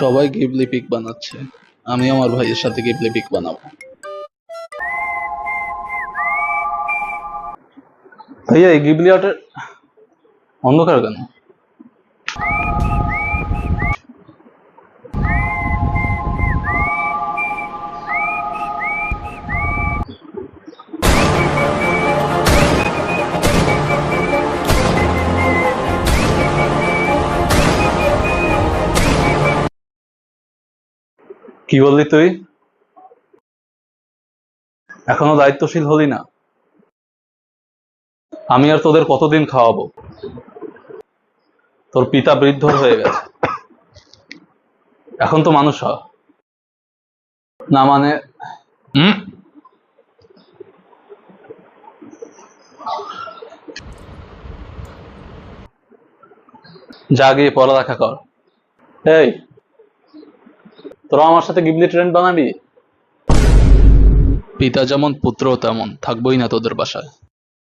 সবাই Ghibli pick বানাচ্ছে, আমি আমার ভাইয়ের সাথে গিবলি পিক বানাবো। ভাইয়া এই গিবলি আর্টের অন্ধকার কেন? কি বললি তুই? এখনো দায়িত্বশীল হলি না? আমি আর তোদের কতদিন খাওয়াবো? তোর পিতা বৃদ্ধ হয়ে গেছে, এখন তো মানুষ হ। না মানে হুম, যা গিয়ে পড়ালেখা কর। এই, তোরা আমার সাথে গিবলি ট্রেন্ড বানাবি? পিতা যেমন পুত্র তেমন, থাকবোই না তোদের বাসায়।